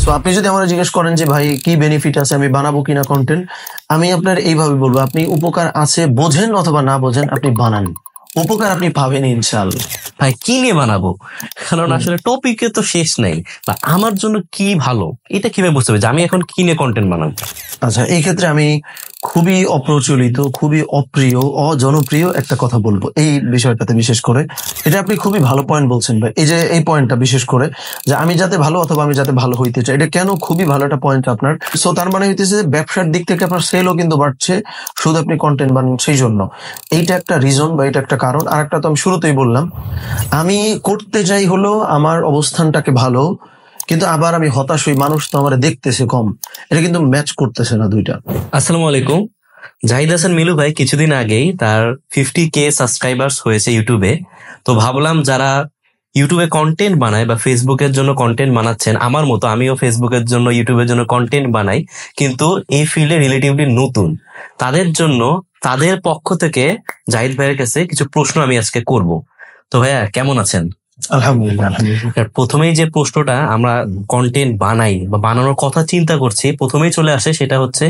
So আপনি যদি আমরা জিজ্ঞেস করেন যে ভাই কি বেনিফিট আছে, আমি বানাবো কিনা কন্টেন্ট, আমি আপনার এইভাবে বলবো, আপনি উপকার আছে বোঝেন অথবা না বোঝেন, আপনি বানান, উপকার আপনি পাবেন ইনশাআল্লাহ। ভাই কি নিয়ে বানাবো, কারণ আসলে টপিকে তো শেষ নাই, বা আমার জন্য কি ভালো এটা কিভাবে বুঝতে হবে যে আমি এখন কি নিয়ে কন্টেন্ট বানাবো? আচ্ছা, এই ক্ষেত্রে আমি খুবই অপ্রচলিত, খুবই অপ্রিয়, অজনপ্রিয় একটা কথা বলবো এই বিষয়টাতে। বিশেষ করে এটা আপনি খুবই ভালো পয়েন্ট বলছেন ভাই, এই যে এই পয়েন্টটা বিশেষ করে যে আমি যাতে ভালো অথবা আমি যাতে ভালো হইতে চাই, এটা কেন খুবই ভালো একটা পয়েন্ট আপনার। সো তার মানে হইতেছে ব্যবসার দিক থেকে আপনার সেলও কিন্তু বাড়ছে, শুধু আপনি কন্টেন্ট বানান সেই জন্য। এইটা একটা রিজন বা এটা একটা কারণ। আর একটা তো আমি শুরুতেই বললাম, আমি করতে চাই হলো আমার অবস্থানটাকে ভালো, কিন্তু আবার আমি হতাশ হই, মানুষ তো আমার দেখতেছে কম, এটা কিন্তু ম্যাচ করতেছে না দুইটা। আসসালামু আলাইকুম। জাহিদ হাসান মিলু ভাই কিছুদিন আগেই তার 50K সাবস্ক্রাইবার্স হয়েছে ইউটিউবে। তো ভাবলাম যারা ইউটিউবে কন্টেন্ট বানায় বা ফেসবুকের জন্য কন্টেন্ট বানাচ্ছেন, আমার মতো আমিও ফেসবুকের জন্য ইউটিউবের জন্য কন্টেন্ট বানাই, কিন্তু এই ফিল্ডে রিলেটিভলি নতুন, তাদের জন্য তাদের পক্ষ থেকে জাহিদ ভাইয়ের কাছে কিছু প্রশ্ন আমি আজকে করব। তো ভাইয়া কেমন আছেন? আলহামদুলিল্লাহ, আলহামদুলিল্লাহ। প্রথমেই যে প্রশ্নটা আমরা কন্টেন্ট বানাই বা বানানোর কথা চিন্তা করছি, প্রথমেই চলে আসে সেটা হচ্ছে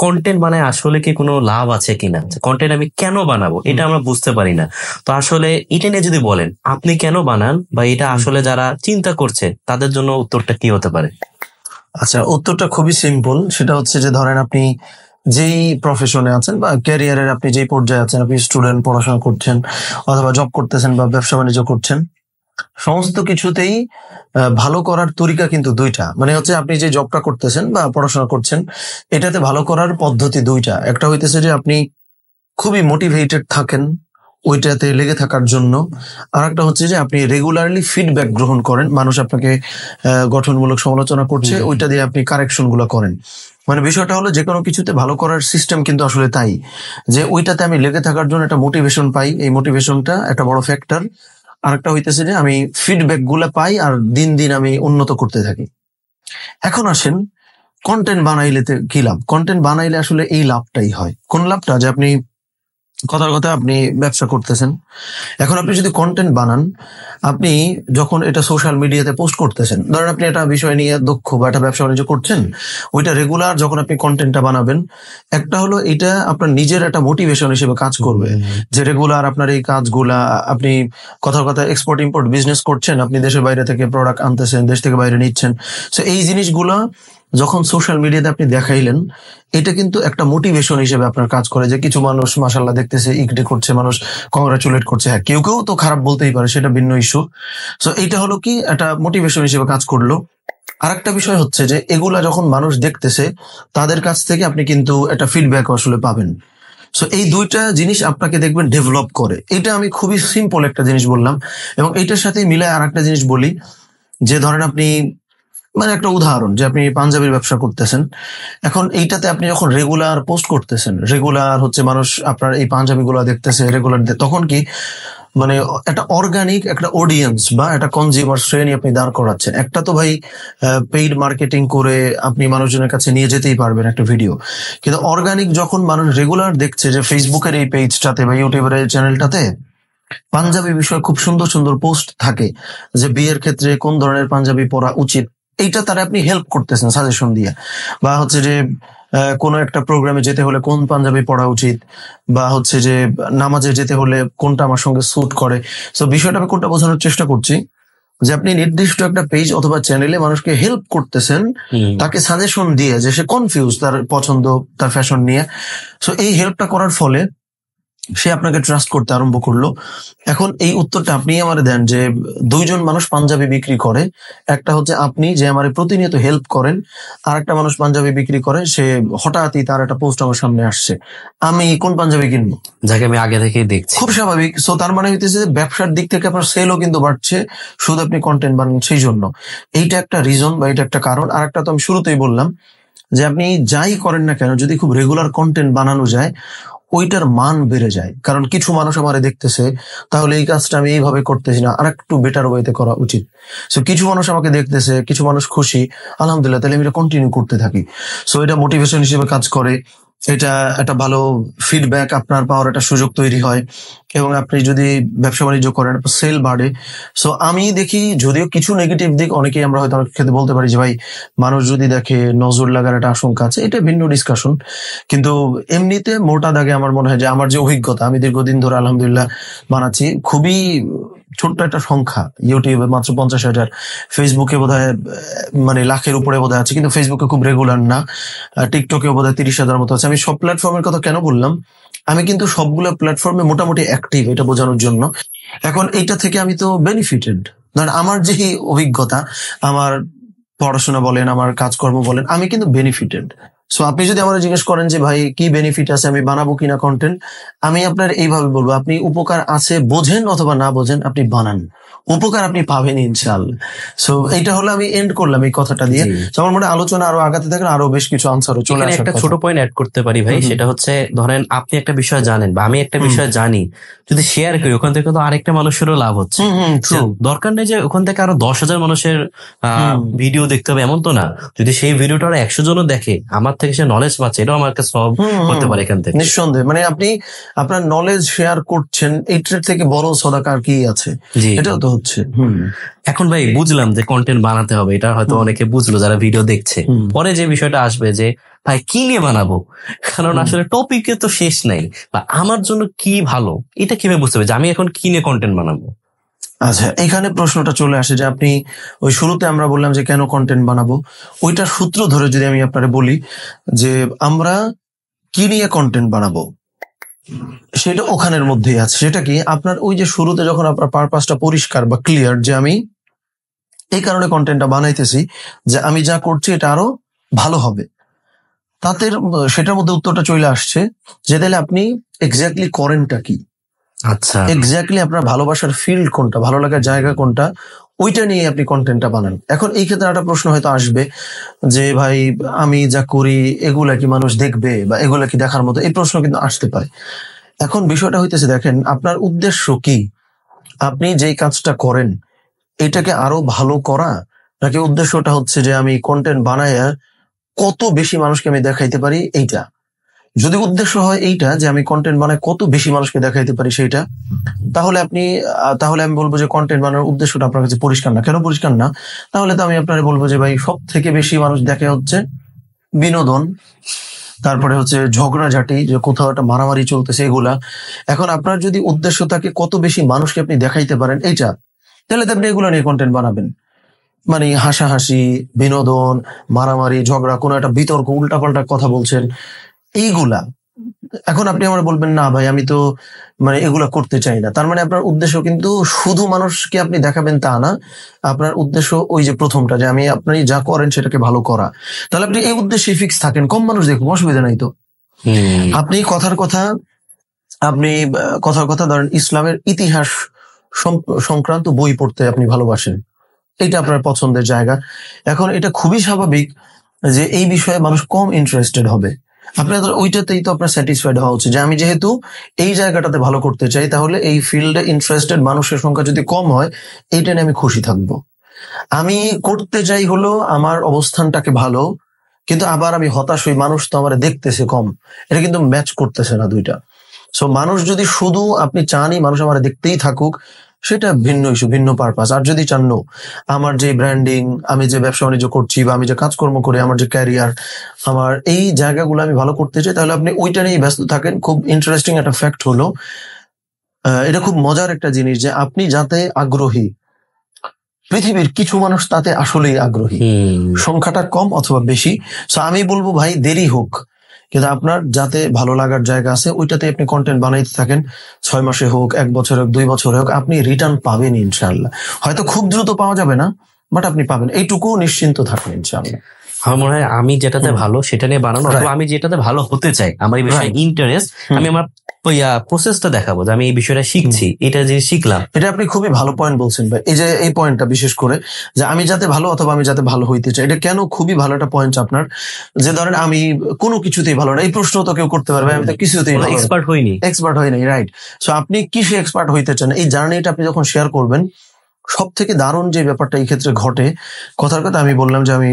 কন্টেন্ট বানায় আসলে কি কোনো লাভ আছে কিনা, কন্টেন্ট আমি কেন বানাবো এটা আমরা বুঝতে পারি না। তো আসলে এটা নিয়ে যদি বলেন আপনি কেন বানান, বা এটা আসলে যারা চিন্তা করছে তাদের জন্য উত্তরটা কি হতে পারে? আচ্ছা, উত্তরটা খুবই সিম্পল। সেটা হচ্ছে যে ধরেন আপনি যেই প্রফেশনে আছেন বা ক্যারিয়ারের আপনি যেই পর্যায়ে আছেন, আপনি স্টুডেন্ট, পড়াশোনা করছেন অথবা জব করতেছেন বা ব্যবসা বাণিজ্য করছেন, সমস্ত কিছুতেই ভালো করার তরিকা কিন্তু দুইটা। মানে হচ্ছে আপনি যে জবটা করতেছেন বা পড়াশোনা করছেন, এটাতে ভালো করার পদ্ধতি দুইটা। একটা হইতেছে যে আপনি খুবই মোটিভেটেড থাকেন ওইটাতে লেগে থাকার জন্য, আর একটা হচ্ছে যে আপনি রেগুলারলি ফিডব্যাক গ্রহণ করেন, মানুষ আপনাকে গঠনমূলক সমালোচনা করছে, ওইটা দিয়ে আপনি কারেকশন গুলো করেন। মানে বিষয়টা হলো যে কোনো কিছুতে ভালো করার সিস্টেম কিন্তু আসলে তাই, যে ওইটাতে আমি লেগে থাকার জন্য একটা মোটিভেশন পাই, এই মোটিভেশনটা একটা বড় ফ্যাক্টর। আরেকটা হইতেছে যে আমি ফিডব্যাক গুলা পাই আর দিন দিন আমি উন্নত করতে থাকি। এখন আসেন কন্টেন্ট বানাইলে কি লাভ? কন্টেন্ট বানাইলে আসলে এই লাভটাই হয়। কোন লাভটা? যে আপনি কথার কথা আপনি ব্যবসা করতেছেন, এখন আপনি যদি কন্টেন্ট বানান, আপনি যখন এটা সোশ্যাল মিডিয়াতে পোস্ট করতেছেন, ধরেন আপনি একটা বিষয় নিয়ে দক্ষ বা একটা ব্যবসা বাণিজ্য করছেন, ওইটা রেগুলার যখন আপনি কন্টেন্টটা বানাবেন, একটা হলো এটা আপনার নিজের একটা মোটিভেশন হিসেবে কাজ করবে, যে রেগুলার আপনার এই কাজগুলা, আপনি কথার কথা এক্সপোর্ট ইম্পোর্ট বিজনেস করছেন, আপনি দেশের বাইরে থেকে প্রোডাক্ট আনতেছেন, দেশ থেকে বাইরে নিচ্ছেন। সো এই জিনিসগুলা যখন সোশ্যাল মিডিয়াতে আপনি দেখাইলেন, এটা কিন্তু একটা মোটিভেশন হিসেবে আপনার কাজ করে, যে কিছু মানুষ মাশাআল্লাহ দেখতেছে, ইকডে করছে, মানুষ কংগ্রাচুলেট করছে। হ্যাঁ, কেউ কেউ তো খারাপ বলতেই পারে, সেটা ভিন্ন ইস্যু। সো এইটা হলো কি একটা মোটিভেশন হিসেবে কাজ করলো। আর একটা বিষয় হচ্ছে যে এগুলা যখন মানুষ দেখতেছে, তাদের কাছ থেকে আপনি কিন্তু একটা ফিডব্যাক আসলে পাবেন। সো এই দুইটা জিনিস আপনাকে দেখবেন ডেভেলপ করে। এটা আমি খুবই সিম্পল একটা জিনিস বললাম, এবং এইটার সাথে মিলায় আর একটা জিনিস বলি, যে ধরেন আপনি, মানে একটা উদাহরণ, যে আপনি পাঞ্জাবির ব্যবসা করতেছেন, এখন এইটাতে আপনি যখন রেগুলার পোস্ট করতেছেন, রেগুলার হচ্ছে মানুষ আপনার এই পাঞ্জাবিগুলো দেখতেছে রেগুলার, তখন কি মানে একটা অর্গানিক একটা অডিয়েন্স বা একটা কনজিউমার শ্রেণী আপনি দাঁড় করাচ্ছেন। একটা তো ভাই পেইড মার্কেটিং করে আপনি মানুষজনের কাছে নিয়ে যেতেই পারবেন একটা ভিডিও, কিন্তু অর্গানিক যখন মানুষ রেগুলার দেখছে, যে ফেসবুকের এই পেজটাতে বা ইউটিউবের এই চ্যানেলটাতে পাঞ্জাবি বিষয়ে খুব সুন্দর সুন্দর পোস্ট থাকে, যে বিয়ের ক্ষেত্রে কোন ধরনের পাঞ্জাবি পরা উচিত, এইটা তারা আপনি হেল্প করতেছেন সাজেশন দিয়ে। বা হচ্ছে যে কোনো একটা প্রোগ্রামে যেতে হলে কোন পাঞ্জাবি পরা উচিত, বা হচ্ছে যে নামাজে যেতে হলে কোনটা আমার সঙ্গে স্যুট করে। সো বিষয়টা আমি কোনটা বোঝানোর চেষ্টা করছি, যে আপনি নির্দিষ্ট একটা পেজ অথবা চ্যানেলে মানুষকে হেল্প করতেছেন, তাকে সাজেশন দিয়ে, যে সে কনফিউজ তার পছন্দ, তার ফ্যাশন নিয়ে। সো এই হেল্পটা করার ফলে সে আপনাকে ট্রাস্ট করতে আরম্ভ করলো। এখন এই উত্তরটা আপনি আমারে দেন, যে দুইজন মানুষ পাঞ্জাবি বিক্রি করে, একটা হচ্ছে আপনি যে আমারে প্রতিনিয়ত হেল্প করেন, আর একটা মানুষ পাঞ্জাবি বিক্রি করে, সে হঠাৎই তার একটা পোস্ট আমার সামনে আসছে, আমি কোন পাঞ্জাবি কিনবো? যাকে আমি আগে থেকেই দেখছি। খুব স্বাভাবিক। সো তার মানে হইতেছে ব্যবসার দিক থেকে আপনার সেলও কিন্তু বাড়ছে, শুধু আপনি কন্টেন্ট বানান সেই জন্য। এইটা একটা রিজন বা এটা একটা কারণ। আর একটা তো আমি শুরুতেই বললাম, যে আপনি যাই করেন না কেন, যদি খুব রেগুলার কন্টেন্ট বানানো যায়, ওইটার মান বেড়ে যায়। কারণ কিছু মানুষ আমারে দেখতেছে, তাহলে এই কাজটা আমি এইভাবে করতেছি না, আর একটু বেটার ওয়েতে করা উচিত। সো কিছু মানুষ আমাকে দেখতেছে, কিছু মানুষ খুশি, আলহামদুলিল্লাহ, তাহলে আমি এটা কন্টিনিউ করতে থাকি। সো এটা মোটিভেশন হিসেবে কাজ করে। এটা একটা ভালো ফিডব্যাক আপনার পাওয়ার একটা সুযোগ তৈরি হয়, এবং আপনি যদি ব্যবসা বাণিজ্য করেন সেল বাড়ে। সো আমি দেখি যদিও কিছু নেগেটিভ দিক অনেকেই আমরা হয়তো অনেক ক্ষেত্রে বলতে পারি যে ভাই মানুষ যদি দেখে নজর লাগার একটা আশঙ্কা আছে, এটা ভিন্ন ডিসকাশন। কিন্তু এমনিতে মোটা দাগে আমার মনে হয় যে আমার যে অভিজ্ঞতা, আমি দীর্ঘদিন ধরে আলহামদুলিল্লাহ বানাচ্ছি, খুবই ছোট্ট একটা সংখ্যা। ইউটিউবে মাত্র 50,000, ফেসবুকে বোধহয় মানে লাখের উপরে বোধহয় আছে, কিন্তু ফেসবুকে খুব রেগুলার না। টিকটকে বোধহয় 30,000 মতো আছে। আমি সব প্ল্যাটফর্মের কথা কেন বললাম, আমি কিন্তু সবগুলো প্ল্যাটফর্মে মোটামুটি অ্যাক্টিভ, এটা বোঝানোর জন্য। এখন এইটা থেকে আমি তো বেনিফিটেড, ধরেন আমার যে অভিজ্ঞতা, আমার পড়াশোনা বলেন, আমার কাজকর্ম বলেন, আমি কিন্তু বেনিফিটেড। সো আপনি যদি আমার জিজ্ঞেস করেন যে ভাই কি বেনিফিট আছে, আমি বানাবো কিনা কন্টেন্ট, আমি আপনার এইভাবে বলবো, আপনি উপকার আছে বোঝেন অথবা না বোঝেন, আপনি বানান, উপকার আপনি পাবেন ইনশাআল্লাহ। সো এইটা হলো, আমি এন্ড করলাম এই কথাটা দিয়ে। আমার মনে হয় আলোচনা আরো আগাতে থাকলে আরো বেশ কিছু আনসারও চলে আসে। একটা ছোট পয়েন্ট অ্যাড করতে পারি ভাই, সেটা হচ্ছে ধরেন আপনি একটা বিষয় জানেন বা আমি একটা বিষয় জানি, যদি শেয়ার করি ওখান থেকে তো আরেকটা মানুষেরও লাভ হচ্ছে। দরকার নেই যে ওখান থেকে আরো 10,000 মানুষের ভিডিও দেখতে হবে, এমন তো না। যদি সেই ভিডিওটা আরো 100 জনও দেখে, আমার থেকে সে নলেজ পাচ্ছে, এটাও আমার কাছে সব করতে পারে এখান থেকে। নিঃসন্দেহে, মানে আপনি আপনার নলেজ শেয়ার করছেন, এইটার থেকে বড় সদাকা আর কি আছে? এটাও তো হচ্ছে। এখন ভাই বুঝলাম যে কন্টেন্ট বানাতে হবে, এটা হয়তো অনেকে বুঝলো যারা ভিডিও দেখছে। পরে যে বিষয়টা আসবে যে ভাই কি নিয়ে বানাবো, কারণ আসলে টপিকে তো শেষ নাই, বা আমার জন্য কি ভালো এটা কিভাবে বুঝতে হবে যে আমি এখন কি নিয়ে কন্টেন্ট বানাবো? আচ্ছা, এখানে প্রশ্নটা চলে আসে যে আপনি ওই শুরুতে আমরা বললাম যে কেন কন্টেন্ট বানাবো, ওইটার সূত্র ধরে যদি আমি আপনারে বলি যে আমরা কি নিয়ে কন্টেন্ট বানাবো, সেটা ওখানের মধ্যেই আছে। সেটা কি, আপনার ওই যে শুরুতে যখন আপনার পারপাসটা পরিষ্কার বা ক্লিয়ার, যে আমি এই কারণে কন্টেন্টটা বানাইতেছি যে আমি যা করছি এটা আরো ভালো হবে, তাতে সেটার মধ্যে উত্তরটা চলে আসছে যে তাহলে আপনি এক্স্যাক্টলি করেনটা কি। আচ্ছা, এক্স্যাক্টলি আপনার ভালোবাসার ফিল্ড কোনটা, ভালো লাগার জায়গা কোনটা, ওইটা নিয়ে আপনি কন্টেন্টটা বানান। এখন এই ক্ষেত্রে একটা প্রশ্ন হয়তো আসবে যে ভাই আমি যা করি এগুলা কি মানুষ দেখবে, বা এগুলা কি দেখার মতো, এই প্রশ্ন কিন্তু আসতে পারে। এখন বিষয়টা হইতেছে, দেখেন আপনার উদ্দেশ্য কি, আপনি যেই কাজটা করেন এটাকে আরো ভালো করা, নাকি উদ্দেশ্যটা হচ্ছে যে আমি কন্টেন্ট বানায়া কত বেশি মানুষকে আমি দেখাইতে পারি এইটা। যদি উদ্দেশ্য হয় এইটা যে আমি কন্টেন্ট বানাই কত বেশি মানুষকে দেখাইতে পারি সেইটা, তাহলে আমি বলবো যে কন্টেন্ট বানানোর উদ্দেশ্যটা আপনার কাছে পরিষ্কার না। কেন পরিষ্কার না? তাহলে তো আমি আপনার বলবো যে ভাই সব থেকে বেশি মানুষ দেখে হচ্ছে বিনোদন, তারপরে হচ্ছে ঝগড়াঝাটি, যে কোথাও একটা মারামারি চলতেছে, এগুলা। এখন আপনার যদি উদ্দেশ্য থাকে কত বেশি মানুষকে আপনি দেখাইতে পারেন এইটা, তাহলে তো আপনি এগুলো নিয়ে কন্টেন্ট বানাবেন। মানে হাসাহাসি, বিনোদন, মারামারি, ঝগড়া, কোনো একটা বিতর্ক, উল্টাপাল্টা কথা বলছেন, এইগুলা। এখন আপনি আমার বলবেন না ভাই আমি তো মানে এগুলা করতে চাই না, তার মানে আপনার উদ্দেশ্য কিন্তু শুধু মানুষকে আপনি দেখাবেন তা না। আপনার উদ্দেশ্য ওই যে প্রথমটা, যে আমি আপনি যা করেন সেটাকে ভালো করা। তাহলে আপনি এই উদ্দেশ্যে ফিক্স থাকেন, কম মানুষ দেখুন, অসুবিধা নাই তো। আপনি কথার কথা ধরেন ইসলামের ইতিহাস সংক্রান্ত বই পড়তে আপনি ভালোবাসেন, এটা আপনার পছন্দের জায়গা। এখন এটা খুবই স্বাভাবিক যে এই বিষয়ে মানুষ কম ইন্টারেস্টেড হবে। আপনার ওইটাতেই তো আপনার স্যাটিসফাইড হওয়া উচিত যে আমি যেহেতু এই জায়গাটাতে ভালো করতে চাই, তাহলে এই ফিল্ডে ইন্টারেস্টেড মানুষের সংখ্যা যদি কম হয়, এইটা নিয়ে আমি খুশি থাকবো। আমি করতে চাই হলো আমার অবস্থানটাকে ভালো, কিন্তু আবার আমি হতাশ হই মানুষ তো আমার দেখতেছে কম, এটা কিন্তু ম্যাচ করতেছে না দুইটা। সো মানুষ যদি শুধু আপনি চানই মানুষ আমার দেখতেই থাকুক, সেটা ভিন্ন ইস্যু, ভিন্ন পারপাস। আর যদি চান নো আমার যে ব্র্যান্ডিং, আমি যে ব্যবসা বাণিজ্য করছি বা আমি যে কাজকর্ম করি, আমার যে ক্যারিয়ার, আমার এই জায়গাগুলো আমি ভালো করতে চাই, তাহলে আপনি ওইটা নিয়েই ব্যস্ত থাকেন। খুব ইন্টারেস্টিং একটা ফ্যাক্ট হলো, এটা খুব মজার একটা জিনিস যে আপনি যাতে আগ্রহী, পৃথিবীর কিছু মানুষ তাতে আসলেই আগ্রহী, সংখ্যাটা কম অথবা বেশি। সো আমি বলবো ভাই দেরি হোক, কিন্তু আপনার যাতে ভালো লাগার জায়গা আছে ওইটাতে আপনি কন্টেন্ট বানাইতে থাকেন। 6 মাসে হোক, 1 বছরে হোক, 2 বছরে হোক, আপনি রিটার্ন পাবেন ইনশাআল্লাহ। হয়তো খুব দ্রুত পাওয়া যাবে না, বাট আপনি পাবেন, এইটুকু নিশ্চিন্ত থাকবেন ইনশাআল্লাহ। আমার মনে হয় আমি যেটাতে ভালো সেটা নিয়ে বানানো, অথবা আমি যেটাতে ভালো হতে চাই, আমার এই বিষয়ে ইন্টারেস্ট, আমি আমার প্রসেসটা দেখাবো যে আমি এই বিষয়টা শিখছি, এটা যে শিখলাম। এটা আপনি খুবই ভালো পয়েন্ট বলছেন ভাই, এই যে এই পয়েন্টটা বিশেষ করে যে আমি যাতে ভালো অথবা আমি যাতে ভালো হইতে চাই, এটা কেন খুবই ভালো একটা পয়েন্ট আপনার। যে ধরেন আমি কোনো কিছুতেই ভালো না, এই প্রশ্ন তো কেউ করতে পারবে, আমি তো কিছুতেই এক্সপার্ট হইনি, রাইট। সো আপনি কিসে এক্সপার্ট হইতে চান, এই জার্নিটা আপনি যখন শেয়ার করবেন, সব থেকে দারুণ যে ব্যাপারটা এই ক্ষেত্রে ঘটে, কথার কথা আমি বললাম যে আমি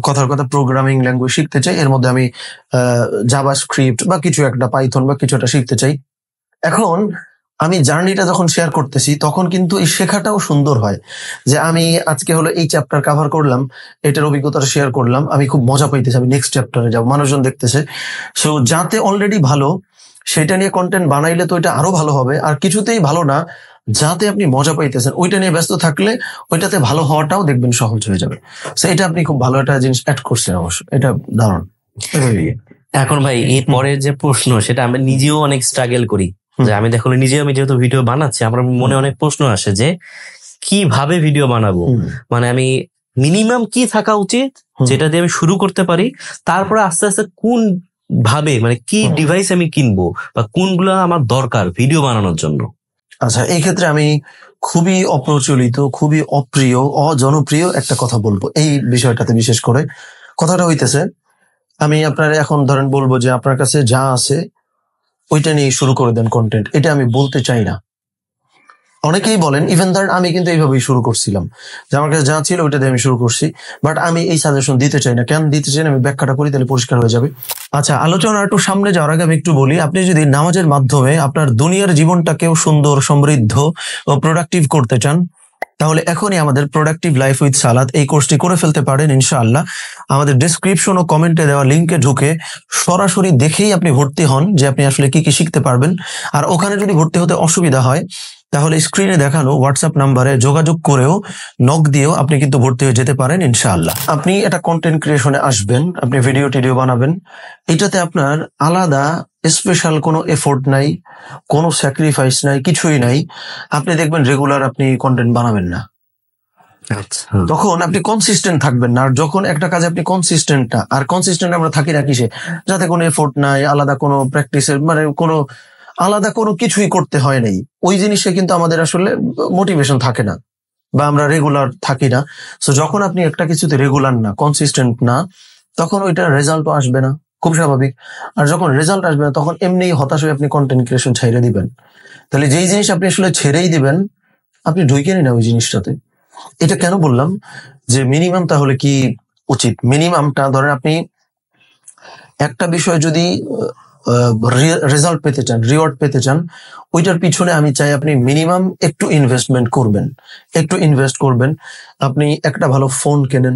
কথার কথা প্রোগ্রামিং ল্যাঙ্গুয়েজ শিখতে চাই, এর মধ্যে আমি জাভা স্ক্রিপ্ট বা কিছু একটা পাইথন বা কিছু একটা শিখতে চাই। এখন আমি জার্নিটা যখন শেয়ার করতেছি তখন কিন্তু এই শেখাটাও সুন্দর হয়, যে আমি আজকে হলো এই চ্যাপ্টার কভার করলাম, এটার অভিজ্ঞতাটা শেয়ার করলাম, আমি খুব মজা পাইতেছি, আমি নেক্সট চ্যাপ্টারে যাবো, মানুষজন দেখতেছে। সো যাতে অলরেডি ভালো সেটা নিয়ে কন্টেন্ট বানাইলে তো এটা আরো ভালো হবে, আর কিছুতেই ভালো না যাতে আপনি মজা পাইতেছেন ওইটা নিয়ে ব্যস্ত থাকলে ওইটাতে ভালো হওয়াটাও দেখবেন সহজ হয়ে যাবে। সো এটা আপনি খুব ভালো একটা জিনিস অ্যাড করছেন, অবশ্য এটা দারুণ। এখন ভাই এর পরের যে প্রশ্ন, সেটা আমি নিজেও অনেক স্ট্রাগল করি, যে আমি দেখো নিজে আমি যেহেতু ভিডিও বানাচ্ছি, আমার মনে অনেক প্রশ্ন আসে যে কিভাবে ভিডিও বানাবো, মানে আমি মিনিমাম কি থাকা উচিত যেটা দিয়ে আমি শুরু করতে পারি, তারপরে আস্তে আস্তে কোন ভাবে মানে কি ডিভাইস আমি কিনবো বা কোনগুলো আমার দরকার ভিডিও বানানোর জন্য। আচ্ছা, এই ক্ষেত্রে আমি খুবই অপ্রচলিত, খুবই অপ্রিয়, অজনপ্রিয় একটা কথা বলবো এই বিষয়টাতে। বিশেষ করে কথাটা হইতেছে, আমি আপনার এখন ধরেন বলবো যে আপনার কাছে যা আছে ওইটা নিয়ে শুরু করে দেন কন্টেন্ট, এটা আমি বলতে চাই না। অনেকেই বলেন, ইভেন ধরেন আমি কিন্তু এইভাবেই শুরু করছিলাম, যে আমার কাছে যা ছিল ওইটা দিয়ে আমি শুরু করছি, বাট আমি এই সাজেশন দিতে চাই না। কেন দিতে চাই না আমি ব্যাখ্যাটা করি, তাহলে পরিষ্কার হয়ে যাবে। আচ্ছা, আলোচনা একটু সামনে যাওয়ার আগে আমি একটু বলি, আপনি যদি নামাজের মাধ্যমে আপনার দুনিয়ার জীবনটাকেও সুন্দর, সমৃদ্ধ ও প্রোডাক্টিভ করতে চান, তাহলে এখনই আমাদের প্রোডাক্টিভ লাইফ উইথ সালাত এই কোর্সটি করে ফেলতে পারেন ইনশাআল্লাহ। আমাদের ডেসক্রিপশন ও কমেন্টে দেওয়া লিঙ্কে ঢুকে সরাসরি দেখেই আপনি ভর্তি হন যে আপনি আসলে কি কি শিখতে পারবেন। আর ওখানে যদি ভর্তি হতে অসুবিধা হয় তাহলে স্ক্রিনে দেখানো হোয়াটসঅ্যাপ নাম্বারে যোগাযোগ করেও নক দিয়েও আপনি কিন্তু ভর্তি হয়ে যেতে পারেন ইনশাআল্লাহ। আপনি একটা কন্টেন্ট ক্রিয়েশনে আসবেন, আপনি ভিডিও টিডিও বানাবেন, এটাতে আপনার আলাদা স্পেশাল কোনো এফোর্ট নাই, কোনো স্যাক্রিফাইস নাই, কিছুই নাই। আপনি দেখবেন রেগুলার আপনি কন্টেন্ট বানাবেন না, তখন আপনি কনসিস্টেন্ট থাকবেন না। আর যখন একটা কাজে আপনি কনসিস্টেন্ট না, আর কনসিস্টেন্ট আমরা থাকি না কিসে, যাতে কোনো এফোর্ট নাই, আলাদা কোনো প্র্যাকটিসের মানে কোনো আলাদা কোনো কিছুই করতে হয় নাই, ওই জিনিসে কিন্তু আমাদের আসলে মোটিভেশন থাকে না বা আমরা রেগুলার থাকি না। সো যখন আপনি একটা কিছুতে রেগুলার না, কনসিস্টেন্ট না, তখন ওইটার রেজাল্টও আসবে না, খুব স্বাভাবিক। আর যখন রেজাল্ট আসবে না তখন এমনি হতাশ হয়ে আপনি কন্টেন্ট ক্রিয়েশন ছেড়ে দিবেন। তাহলে যেই জিনিস আপনি আসলে ছেড়েই দিবেন, আপনি ঢুকে নিন ওই জিনিসটাতে। এটা কেন বললাম যে মিনিমাম তাহলে কি উচিত? মিনিমামটা ধরেন আপনি একটা বিষয় যদি রেজাল্ট পেতে চান, রিওয়ার্ড পেতে চান, ওইটার পিছনে আমি চাই আপনি মিনিমাম একটু ইনভেস্টমেন্ট করবেন, একটু ইনভেস্ট করবেন। আপনি একটা ভালো ফোন কেনেন,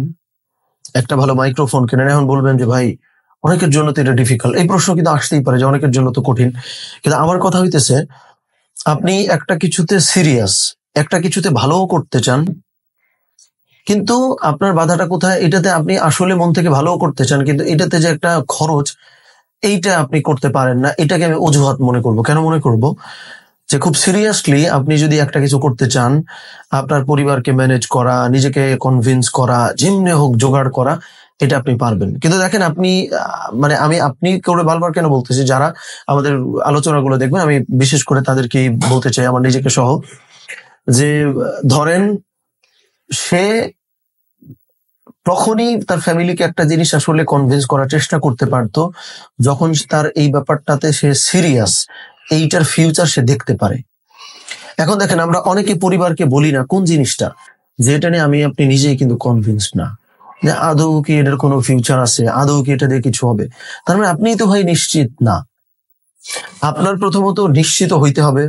একটা ভালো মাইক্রোফোন কেনেন। এখন বলবেন যে ভাই অনেকের জন্য তো এটা ডিফিকাল্ট, এই প্রশ্ন কিন্তু আসতেই পারে যে অনেকের জন্য তো কঠিন। কিন্তু আমার কথা হইতেছে, আপনি একটা কিছুতে সিরিয়াস, একটা কিছুতে ভালোও করতে চান, কিন্তু আপনার বাধাটা কোথায়? এটাতে আপনি আসলে মন থেকে ভালোও করতে চান, কিন্তু এটাতে যে একটা খরচ, এইটা আপনি করতে পারেন না। এটাকে আমি অজুহাত মনে করব। কেন মনে করব? যে খুব সিরিয়াসলি আপনি যদি একটা কিছু করতে চান, আপনার পরিবারকে ম্যানেজ করা, নিজেকে কনভিন্স করা, যেমনি হোক জোগাড় করা, এটা আপনি পারবেন। কিন্তু দেখেন আপনি মানে আমি আপনি করে বারবার কেন বলতেছি, যারা আমাদের আলোচনাগুলো দেখবেন, আমি বিশেষ করে তাদেরকেই বলতে চাই, আমার নিজেকে সহ, যে ধরেন সে তখনই তার ফ্যামিলিকে একটা জিনিস আসলে কনভিন্স করার চেষ্টা করতে পারতো যখন তার এই ব্যাপারটাতে সে সিরিয়াস, এইটার ফিউচার সে দেখতে পারে। এখন দেখেন আমরা অনেকে পরিবারকে বলি না কোন জিনিসটা, যেটা নিয়ে আমি আপনি নিজেই কিন্তু কনভিন্স না, যে আদৌ কি এটার কোনো ফিউচার আছে, আদৌ কি এটা দিয়ে কিছু হবে। তার মানে আপনিই তো ভাই নিশ্চিত না। আপনার প্রথমত নিশ্চিত হইতে হবে,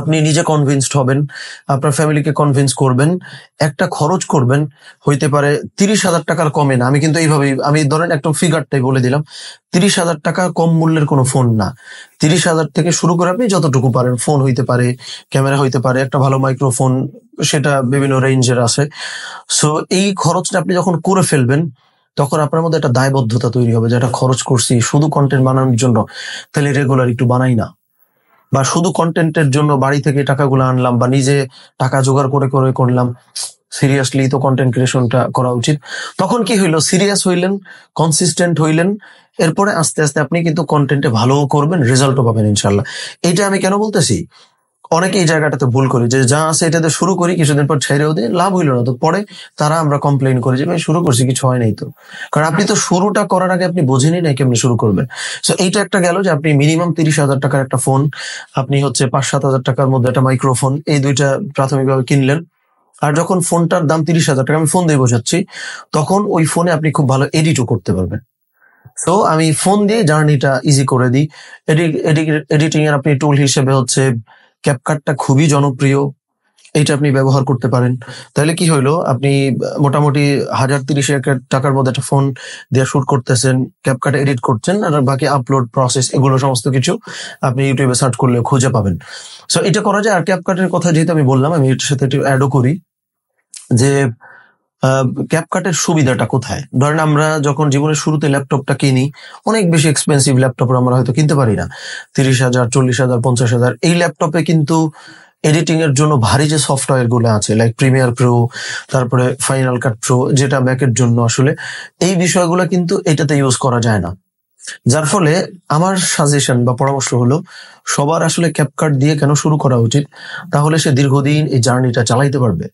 আপনি নিজে কনভিন্সড হবেন, আপনার ফ্যামিলিকে কনভিন্স করবেন, একটা খরচ করবেন, হইতে পারে 30,000 টাকার কমে না। আমি কিন্তু এইভাবেই, আমি ধরেন একটা ফিগারটাই বলে দিলাম, 30,000 টাকা কম মূল্যের কোনো ফোন না। 30,000 থেকে শুরু করে আপনি যতটুকু পারেন, ফোন হইতে পারে, ক্যামেরা হইতে পারে, একটা ভালো মাইক্রোফোন, সেটা বিভিন্ন রেঞ্জের আছে। সো এই খরচটা আপনি যখন করে ফেলবেন, তখন আপনার মধ্যে একটা দায়বদ্ধতা তৈরি হবে, যে একটা খরচ করছি শুধু কন্টেন্ট বানানোর জন্য, তাহলে রেগুলার একটু বানাই না। বা শুধু কন্টেন্টের জন্য বাড়ি থেকে টাকাগুলো আনলাম বা নিজে টাকা জোগাড় করে করে করলাম, সিরিয়াসলি তো কন্টেন্ট ক্রিয়েশনটা করা উচিত। তখন কি হইলো, সিরিয়াস হইলেন, কনসিস্টেন্ট হইলেন, এরপরে আস্তে আস্তে আপনি কিন্তু কন্টেন্টে ভালো করবেন, রেজাল্টও পাবেন ইনশাল্লাহ। এইটা আমি কেন বলতেছি, অনেকে এই জায়গাটাতে ভুল করি যে যা আছে এটাতে শুরু করি, কিছুদিন পর ছেড়েও দিই, লাভ হইলো না, তো পরে তারা আমরা কমপ্লেন করি যে ভাই শুরু করছি কিছু হয় নাই। তো কারণ আপনি তো শুরুটা করার আগে আপনি বোঝেনই না কেমনি শুরু করবেন। সো এইটা একটা গেল যে আপনি মিনিমাম 30,000 টাকার একটা ফোন, আপনি হচ্ছে 5-7 হাজার টাকার মধ্যে একটা মাইক্রোফোন, এই দুইটা প্রাথমিকভাবে কিনলেন। আর যখন ফোনটার দাম 30,000 টাকা, আমি ফোন দিয়ে বোঝাচ্ছি, তখন ওই ফোনে আপনি খুব ভালো এডিটও করতে পারবেন। তো আমি ফোন দিয়ে জার্নিটা ইজি করে দিই। এডিটিং এর আপনি টুল হিসেবে হচ্ছে ক্যাপকাটটা খুবই জনপ্রিয়, এইটা আপনি ব্যবহার করতে পারেন। তাহলে কি হইলো, আপনি মোটামুটি 1,030 টাকার মধ্যে একটা ফোন দিয়ে শুট করতেছেন, ক্যাপকাট এডিট করছেন, আর বাকি আপলোড প্রসেস এগুলো সমস্ত কিছু আপনি ইউটিউবে সার্চ করলে খুঁজে পাবেন। সো এটা করা যায়। আর ক্যাপকাটের কথা যেহেতু আমি বললাম, আমি এটার সাথে একটু অ্যাডও করি যে ক্যাপকাটের সুবিধাটা কোথায়। ধরেন আমরা যখন জীবনের শুরুতে ল্যাপটপটা কিনি, অনেক বেশি এক্সপেন্সিভ ল্যাপটপ আমরা হয়তো কিনতে পারি না, 30,000, 40,000, 50,000। এই ল্যাপটপে কিন্তু এডিটিং এর জন্য ভারী যে সফটওয়্যার গুলো আছে, লাইক প্রিমিয়ার প্রো, তারপরে ফাইনাল কাট প্রো, যেটা ব্যাকের জন্য আসলে এই বিষয়গুলো কিন্তু এটাতে ইউজ করা যায় না। যার ফলে আমার সাজেশন বা পরামর্শ হলো, সবার আসলে ক্যাপকাট দিয়ে কেন শুরু করা উচিত, তাহলে সে দীর্ঘদিন এই জার্নিটা চালাইতে পারবে।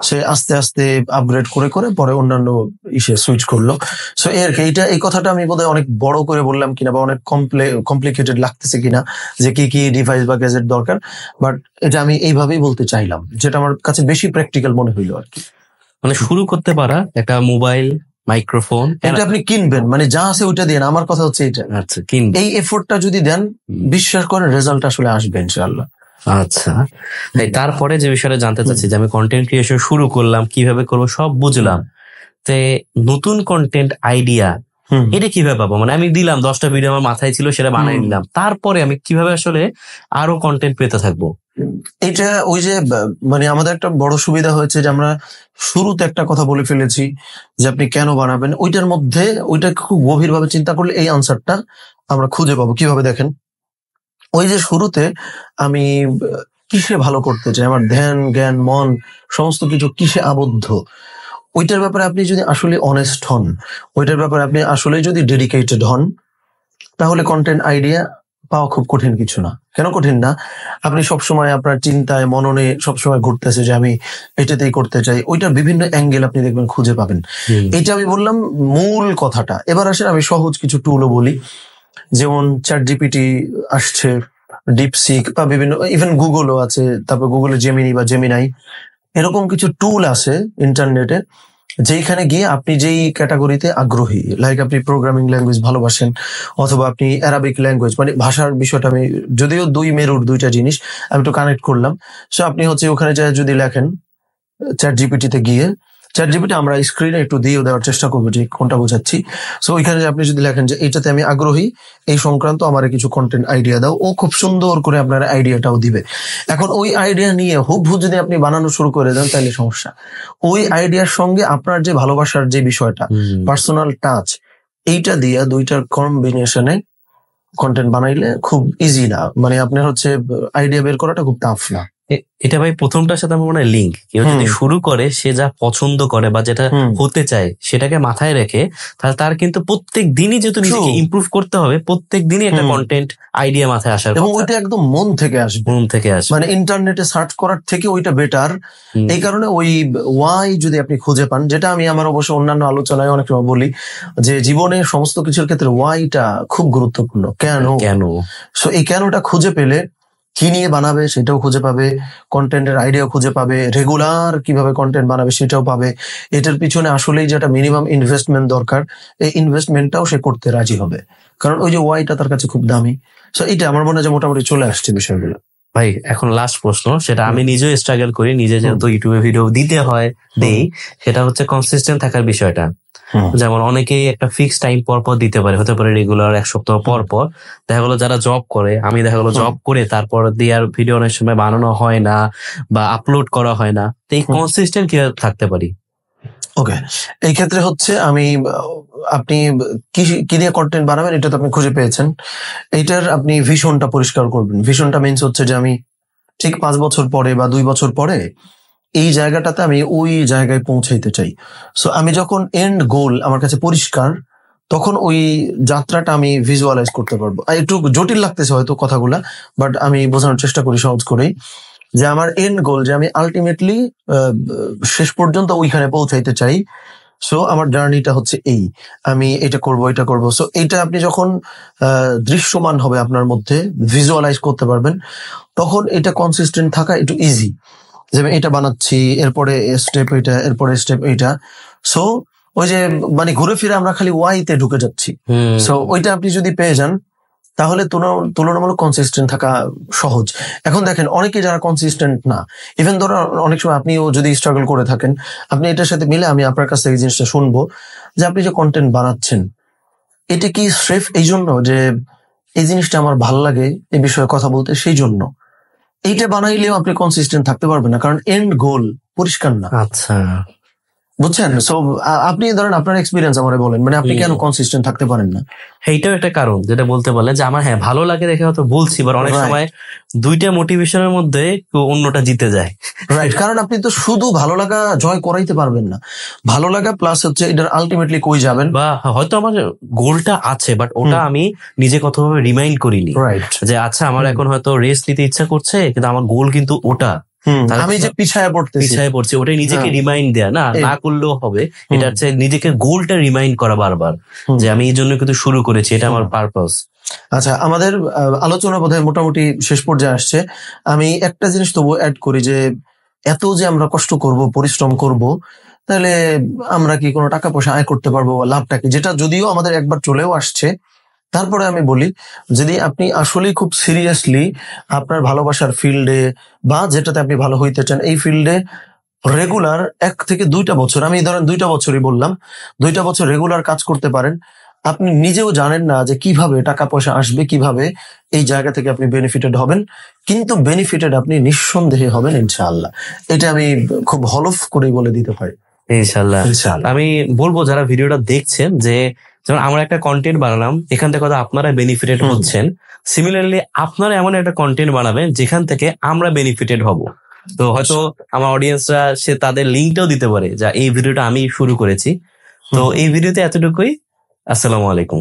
সে আস্তে আস্তে আপগ্রেড করে করে পরে অন্যান্য ইসে সুইচ করলো। সো এর এই কথাটা আমি বোধহয় অনেক বড় করে বললাম কিনা, বা অনেক কমপ্লিকেটেড লাগতেছে কিনা, যে কি কি ডিভাইস বা গ্যাজেট দরকার, বাট এটা আমি এইভাবেই বলতে চাইলাম, যেটা আমার কাছে বেশি প্র্যাকটিক্যাল মনে হইলো আর কি। মানে শুরু করতে পারা একটা মোবাইল, মাইক্রোফোন, এটা আপনি কিনবেন, মানে যা আছে ওইটা দিয়ে, আমার কথা হচ্ছে এটা। আচ্ছা, কিনবে। এই এফোর্টটা যদি দেন, বিশ্বাস করেন রেজাল্ট আসলে আসবে ইনশাআল্লাহ। আচ্ছা, তারপরে যে বিষয়টা জানতে চাচ্ছি, যে আমি কন্টেন্ট ক্রিয়েশন শুরু করলাম, কিভাবে করবো সব বুঝলাম, তে নতুন কন্টেন্ট আইডিয়া এটা কিভাবে পাবো? মানে আমি দিলাম 10টা ভিডিও আমার মাথায় ছিল, সেটা বানাই দিলাম, তারপরে আমি কিভাবে আসলে আরো কন্টেন্ট পেতে থাকবো? এটা ওই যে মানে আমাদের একটা বড় সুবিধা হয়েছে যে আমরা শুরুতে একটা কথা বলে ফেলেছি যে আপনি কেন বানাবেন, ওইটার মধ্যে ওইটা খুব গভীরভাবে চিন্তা করলে এই আনসারটা আমরা খুঁজে পাবো। কিভাবে দেখেন, ওই যে শুরুতে আমি কিসে ভালো করতে চাই, আমার ধ্যান জ্ঞান মন সমস্ত কিছু কিসে আবদ্ধ, ওইটার ব্যাপারে আপনি যদি আসলে অনেস্ট হন, ওইটার ব্যাপারে আপনি আসলে যদি ডেডিকেটেড হন, তাহলে কন্টেন্ট আইডিয়া পাওয়া খুব কঠিন কিছু না। কেন কঠিন না, আপনি সবসময় আপনার চিন্তায় মননে সবসময় ঘুরতেছে যে আমি এটাতেই করতে চাই, ওইটার বিভিন্ন অ্যাঙ্গেল আপনি দেখবেন খুঁজে পাবেন। এটা আমি বললাম মূল কথাটা। এবার আসেন আমি সহজ কিছু টুলও বলি, যেমন চ্যাট জিপিটি আসছে, ডিপসিক বা বিভিন্ন, ইভেন গুগলও আছে, তারপর গুগলে জেমিনি বা জেমিনাই, এরকম কিছু টুল আছে ইন্টারনেটে, যেখানে গিয়ে আপনি যেই ক্যাটাগরিতে আগ্রহী, লাইক আপনি প্রোগ্রামিং ল্যাঙ্গুয়েজ ভালোবাসেন, অথবা আপনি অ্যারাবিক ল্যাঙ্গুয়েজ, মানে ভাষার বিষয়টা আমি যদিও দুই মেরুর দুইটা জিনিস আমি একটু কানেক্ট করলাম। সো আপনি হচ্ছে ওখানে যা যদি লেখেন চ্যাট জিপিটিতে গিয়ে, চ্যাট জিপিটি আমরা স্ক্রিনে একটু দিয়ে দেওয়ার চেষ্টা করবো যে কোনটা বোঝাচ্ছি। সো ওইখানে আপনি যদি লেখেন যে এইটাতে আমি আগ্রহী, এই সংক্রান্ত আমার কিছু কন্টেন্ট আইডিয়া দাও, ও খুব সুন্দর করে আপনার আইডিয়াটাও দিবে। এখন ওই আইডিয়া নিয়ে হুবহু যদি আপনি বানানো শুরু করে দেন তাহলে সমস্যা। ওই আইডিয়ার সঙ্গে আপনার যে ভালোবাসার যে বিষয়টা, পার্সোনাল টাচ, এইটা দিয়ে দুইটার কম্বিনেশনে কন্টেন্ট বানাইলে খুব ইজি না, মানে আপনার হচ্ছে আইডিয়া বের করাটা খুব টাফ না। এটা ভাই প্রথমটার সাথে আমার মনে হয় লিঙ্ক, কেউ যদি শুরু করে সে যা পছন্দ করে বা যেটা হতে চায় সেটাকে মাথায় রেখে, তাহলে তার কিন্তু প্রত্যেক দিনই যেহেতু নিজেকে ইমপ্রুভ করতে হবে, প্রত্যেক দিনই একটা কন্টেন্ট আইডিয়া মাথায় আসার, এবং ওইটা একদম মন থেকে আসবে, মন থেকে আসবে, মানে ইন্টারনেটে সার্চ করার থেকে ওইটা বেটার। এই কারণে ওই ওয়াই যদি আপনি খুঁজে পান, যেটা আমি আমার অবশ্য অন্যান্য আলোচনায় অনেক সময় বলি যে জীবনে সমস্ত কিছুর ক্ষেত্রে ওয়াইটা খুব গুরুত্বপূর্ণ। কেন কেন সো এই কেনটা খুঁজে পেলে কি নিয়ে বানাবে সেটাও খুঁজে পাবে, কন্টেন্টের আইডিয়া খুঁজে পাবে, রেগুলার কিভাবে কন্টেন্ট বানাবে সেটাও পাবে। এটার পিছনে আসলেই যেটা মিনিমাম ইনভেস্টমেন্ট দরকার, এই ইনভেস্টমেন্টটাও সে করতে রাজি হবে, কারণ ওই যে ওয়াইটা তার কাছে খুব দামি। সো এটা আমার মনে হয় যে মোটামুটি চলে আসছে বিষয়গুলো। ভাই এখন লাস্ট প্রশ্ন, সেটা আমি নিজেও স্ট্রাগল করি, নিজে যেহেতু ইউটিউবে ভিডিও দিতে হয় দেই, সেটা হচ্ছে কনসিস্টেন্ট থাকার বিষয়টা। যেমন অনেকেই একটা ফিক্স টাইম পর পর দিতে পারে, হতে পারে রেগুলার 1 সপ্তাহ পর পর। দেখা গেলো যারা জব করে, আমি দেখা গেলো জব করে তারপর দিয়ে আর ভিডিও অনেক সময় বানানো হয় না বা আপলোড করা হয় না, তো এই কনসিস্টেন্ট কিভাবে থাকতে পারি? ওকে, এই ক্ষেত্রে হচ্ছে আপনি কি দিয়ে কন্টেন্ট বানাবেন এটা তো আপনি খুঁজে পেয়েছেন। এইটার আপনি ভিশনটা পরিষ্কার করবেন। ভিশনটা মিনস হচ্ছে যে আমি ঠিক 5 বছর পরে বা 2 বছর পরে এই জায়গাটাতে আমি ওই জায়গায় পৌঁছাইতে চাই। সো আমি যখন এন্ড গোল আমার কাছে পরিষ্কার, তখন ওই যাত্রাটা আমি ভিজুয়ালাইজ করতে পারবো। একটু জটিল লাগতেছে হয়তো কথাগুলা, বাট আমি বোঝানোর চেষ্টা করি সহজ করেই, যে আমার এন্ড গোল যে আমি আলটিমেটলি শেষ পর্যন্ত ওইখানে পৌঁছাইতে চাই। সো আমার জার্নিটা হচ্ছে এই, আমি এটা করব। সো এইটা আপনি যখন দৃশ্যমান হবে আপনার মধ্যে, ভিজুয়ালাইজ করতে পারবেন, তখন এটা কনসিস্টেন্ট থাকা একটু ইজি। যে আমি এটা বানাচ্ছি, এরপরে স্টেপ এইটা, এরপরে স্টেপ এইটা। সো ওই যে মানে ঘুরে ফিরে আমরা খালি ওয়াইতে ঢুকে যাচ্ছি। সো ওইটা আপনি যদি পেয়ে যান তাহলে তুলনামূলক কনসিস্টেন্ট থাকা সহজ। এখন দেখেন অনেকে যারা কনসিস্টেন্ট না, ইভেন ধরো অনেক সময় আপনিও যদি স্ট্রাগল করে থাকেন, আপনি এটার সাথে মিলে আমি আপনার কাছ থেকে এই জিনিসটা শুনবো যে আপনি যে কন্টেন্ট বানাচ্ছেন এটা কি স্রেফ এই জন্য যে এই জিনিসটা আমার ভালো লাগে এই বিষয়ে কথা বলতে, সেই জন্য এইটা বানাইলেও আপনি কনসিস্টেন্ট থাকতে পারবেন না, কারণ এন্ড গোল পরিষ্কার না। আচ্ছা, বুঝছেন? সো আপনি ধরেন আপনার এক্সপিরিয়েন্স আমারে বলেন, মানে আপনি কেন কনসিস্টেন্ট থাকতে পারেন না? এইটাও একটা কারণ যেটা বলতে পারলে যে আমার ভালো লাগে দেখে হয়তো বলছি, বাট অনেক সময় দুইটা মোটিভেশনের মধ্যে অন্যটা জিতে যায়। রাইট, কারণ আপনি তো শুধু ভালো লাগা জয় করাইতে পারবেন না। ভালো লাগা প্লাস হচ্ছে এটার আলটিমেটলি কই যাবেন, বা হয়তো আমার গোলটা আছে বাট ওটা আমি নিজে কতভাবে রিমাইন্ড করিনি। রাইট, যে আচ্ছা আমার এখন হয়তো রেস্ট নিতে ইচ্ছা করছে কিন্তু আমার গোল কিন্তু ওটা, আমি যে পিছায় পড়ছি ওটাই নিজেকে রিমাইন্ড দেয়া না করলেও হবে। এটা হচ্ছে নিজেকে গোলটা রিমাইন্ড করা বারবার যে আমি এই জন্য কিন্তু শুরু করেছি, এটা আমার পারপাস। আচ্ছা, আমাদের আলোচনা বোধহয় মোটামুটি শেষ পর্যায়ে আসছে। আমি একটা জিনিস তবু অ্যাড করি যে এত যে আমরা কষ্ট করব, পরিশ্রম করব, তাহলে আমরা কি কোনো টাকা পয়সা আয় করতে পারবো? লাভটা কি? যেটা যদিও আমাদের একবার চলেও আসছে, তারপরে আমি বলি যদি আপনি আসলেই খুব সিরিয়াসলি আপনার ভালোবাসার ফিল্ডে বা যেটাতে আপনি ভালো হইতে চান এই ফিল্ডে রেগুলার 1 থেকে 2টা বছর, আমি ধরেন 2টা বছরই বললাম, 2টা বছর রেগুলার কাজ করতে পারেন, আপনি নিজেও জানেন না যে কিভাবে টাকা পয়সা আসবে, কিভাবে এই জায়গা থেকে আপনি বেনিফিটেড হবেন, কিন্তু বেনিফিটেড আপনি নিঃসন্দেহে হবেন ইনশাআল্লাহ। এটা আমি খুব হলফ করে বলে দিতে পারি ইনশাআল্লাহ। আমি বলবো যারা ভিডিওটা দেখছেন যে যেমন আমরা একটা কন্টেন্ট বানালাম, এখান থেকে হয়তো আপনারা বেনিফিটেড হচ্ছেন, সিমিলারলি আপনারা এমন একটা কন্টেন্ট বানাবেন যেখান থেকে আমরা বেনিফিটেড হব। তো হয়তো আমার অডিয়েন্সরা সে তাদের লিঙ্কটাও দিতে পারে যা এই ভিডিওটা আমি শুরু করেছি। তো এই ভিডিওতে এতটুকুই। আসসালামু আলাইকুম।